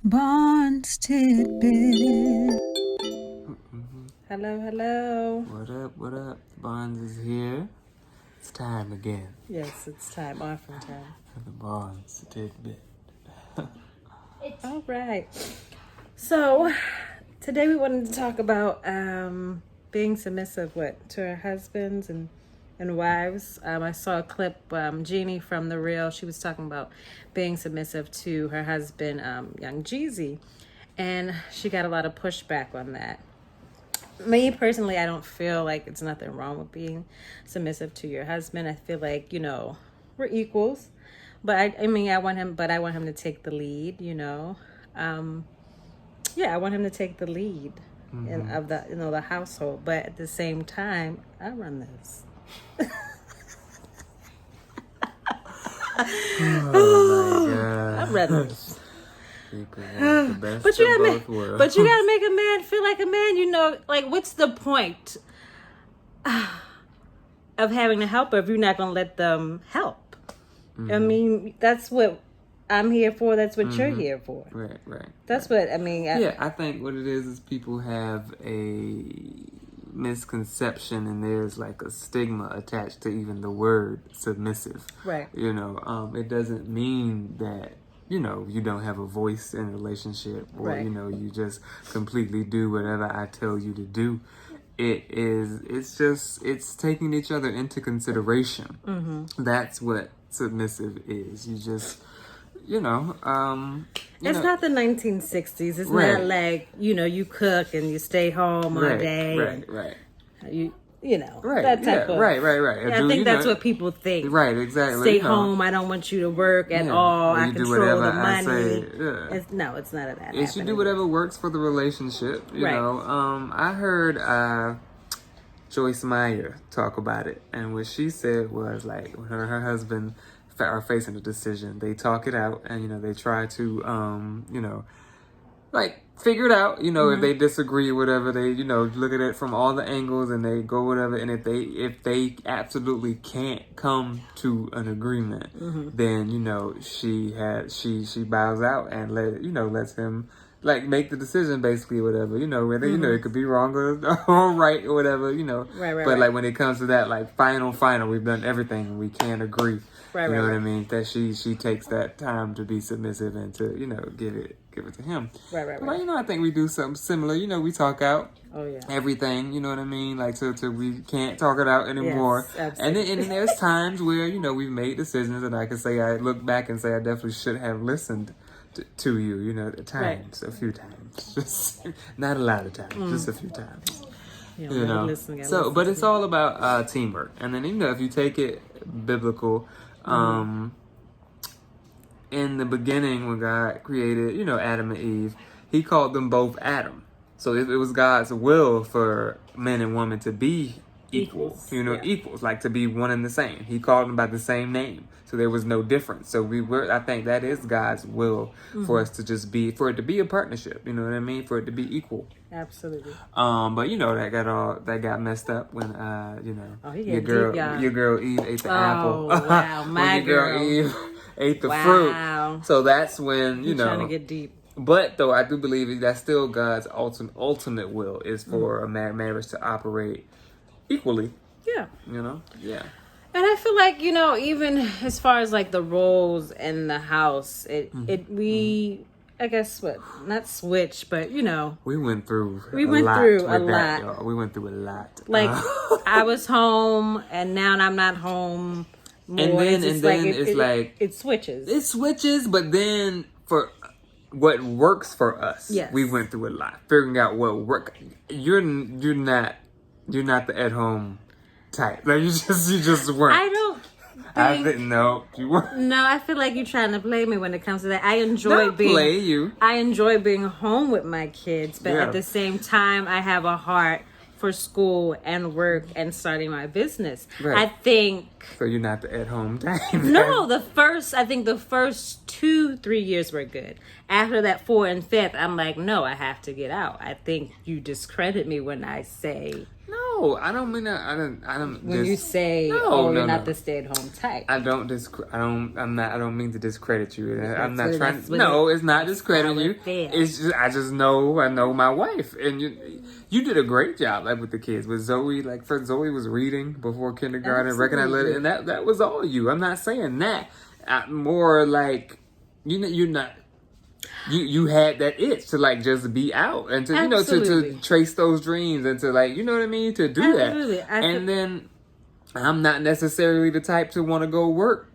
Barnes Tidbit. Hello. What up? Barnes is here. It's time again Yes, it's time. Often time. for the Barnes Tidbit. All right. So, today we wanted to talk about being submissive to our husbands and wives. I saw a clip, Jeannie from The Real, she was talking about being submissive to her husband, Young Jeezy, and she got a lot of pushback on that. Me personally, I don't feel like it's nothing wrong with being submissive to your husband. I feel like, we're equals, but I want him to take the lead, I want him to take the lead of the household, but at the same time, I run this. Oh my God. I run this. People want the best But you of gotta both worlds. But you gotta make a man feel like a man. Like, what's the point of having a helper if you're not gonna let them help? I mean, that's what I'm here for. That's what you're here for. Right. That's what I mean. I think what it is people have a misconception, and there's like a stigma attached to even the word submissive. Right. It doesn't mean that you don't have a voice in a relationship, or Right. you just completely do whatever I tell you to do. It's taking each other into consideration. That's what submissive is. You just it's not the 1960s. It's Right. not like, you cook and you stay home all day. Right. That type of. Right. Yeah, I think that's what people think. Right, exactly. Stay home. I don't want you to work at all. I You do control whatever the I money. say. It's not of that. You should do whatever works for the relationship. Right. I heard Joyce Meyer talk about it, and what she said was like when her and her husband are facing a decision, they talk it out, and they try to figure it out. If they disagree or whatever, they look at it from all the angles and they go whatever. And if they absolutely can't come to an agreement, then she bows out and lets him make the decision basically, whatever. Whether it could be wrong or right or whatever. Right. But when it comes to that final, we've done everything and we can't agree. What I mean? That she takes that time to be submissive and to give it to him. Right. But I think we do something similar. We talk out. Oh yeah. Everything. You know what I mean? Till we can't talk it out anymore. Yes, and then there's times where we've made decisions and I can say I look back and say I definitely should have listened to you. At times, a few times, just not a lot of times, just a few times. But it's all about teamwork. And then if you take it biblical. In the beginning, when God created, Adam and Eve, He called them both Adam. So it was God's will for men and women to be equals, equals, like to be one and the same. He called them by the same name, so there was no difference. So I think that is God's will for us to for it to be a partnership. You know what I mean? For it to be equal. Absolutely. But that got messed up when your girl Eve ate the apple. Wow, my when your girl Eve ate the fruit. So that's when You're trying to get deep. But though I do believe that's still God's ultimate will is for a marriage to operate equally. Yeah. Yeah. And I feel like, even as far as like the roles in the house, I guess not switch, but we went through a lot. Y'all. We went through a lot. Like I was home and now I'm not home more. And then it switches. It switches, but then for what works for us, yes. We went through a lot. Figuring out what work. You're not the at home type. Like you just weren't. I didn't know you weren't. No, I feel like you're trying to play me when it comes to that. I enjoy being home with my kids, but at the same time, I have a heart for school and work and starting my business. Right. I think. So you're not the at home type. No, the first 2-3 years were good. After that 4th and 5th, I'm like, no, I have to get out. I think you discredit me when I say. No, No, I don't mean that. I don't. When you say, you're not the stay-at-home type. I don't mean to discredit you. I'm not trying. No, it's not discrediting you. It's just I know my wife, and you did a great job, like with the kids. With Zoe, like first Zoe was reading before kindergarten, recognizing, and that was all you. I'm not saying that. More like you're not. You had that itch to like just be out and to to trace those dreams and to like what I mean, to do that. And then I'm not necessarily the type to want to go work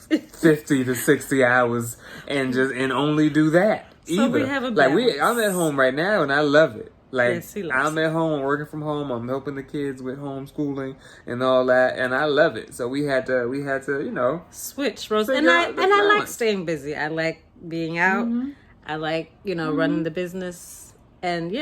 50 to 60 hours and only do that either. So we have a balance. I'm at home right now and I love it. Like yes, I'm at home working from home. I'm helping the kids with homeschooling and all that, and I love it. So we had to switch roles. And I like staying busy. I like being out. Mm-hmm. I like, running the business. And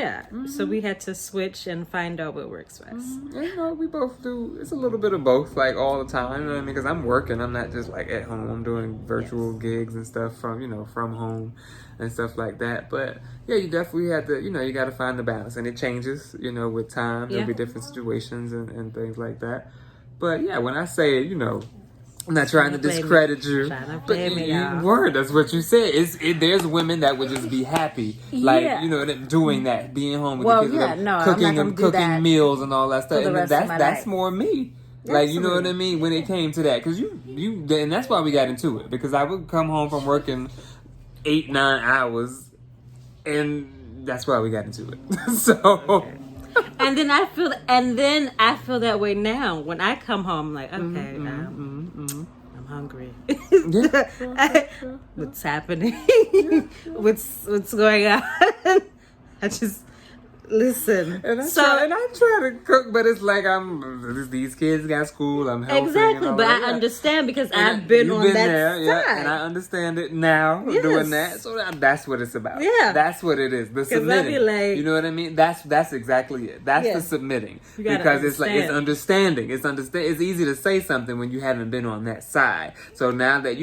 so we had to switch and find out what works best. Mm-hmm. We both do. It's a little bit of both, like all the time. You know what I mean? Because I'm working. I'm not just like at home. I'm doing virtual gigs and stuff from home and stuff like that. But yeah, you definitely had to, you got to find the balance. And it changes, with time. There'll be different situations and things like that. But yeah, when I say, I'm not trying to discredit you, but you weren't. That's what you said. There's women that would just be happy, like doing that, being home with the kids, cooking meals and all that stuff. And that's more me. Like you know what I mean when it came to that, because you and that's why we got into it, because I would come home from working 8-9 hours, and that's why we got into it. So. Okay. And then I feel that way now when I come home. I'm like, okay, I'm hungry. What's happening? What's going on? I just listen. And I try to cook, but it's like these kids got school. I'm helping. Exactly, but I understand because I've been on that side. Yeah, and I understand it now doing that. So that's what it's about. Yeah, that's what it is. The submitting. Like, you know what I mean? That's exactly it. That's the submitting, because it's like it's understanding. It's easy to say something when you haven't been on that side. So now that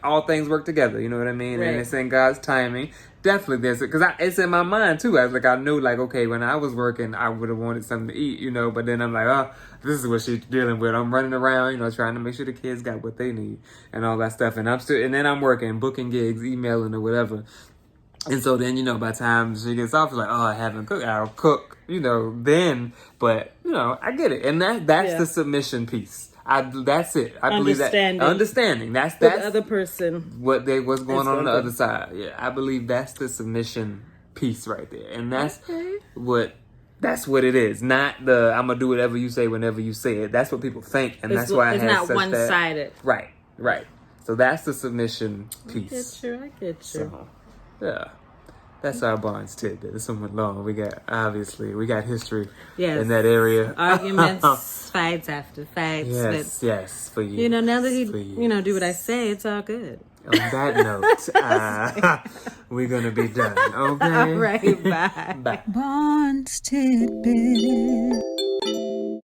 all things work together. You know what I mean? Right. And it's in God's timing. Definitely there's it, because it's in my mind too. I knew like, okay, when I was working, I would have wanted something to eat, but then I'm like, oh, this is what she's dealing with. I'm running around, trying to make sure the kids got what they need and all that stuff. And then I'm working, booking gigs, emailing or whatever. And so then, by the time she gets off, it's like, oh, I haven't cooked. I'll cook, then. But, I get it. And that's the submission piece. That's it. I believe that understanding. That's the other person. What's going on the other side. Yeah, I believe that's the submission piece right there, and that's what it is. Not the I'm gonna do whatever you say whenever you say it. That's what people think, and that's why it's not one-sided. Right. So that's the submission piece. I get you. So, yeah. That's our Barnes tidbit. It's somewhat long. We got history in that area. Arguments, fights after fights. Yes, for you. Now that you do what I say, it's all good. On that note, we're going to be done, okay? All right, bye. Bye. Barnes tidbit.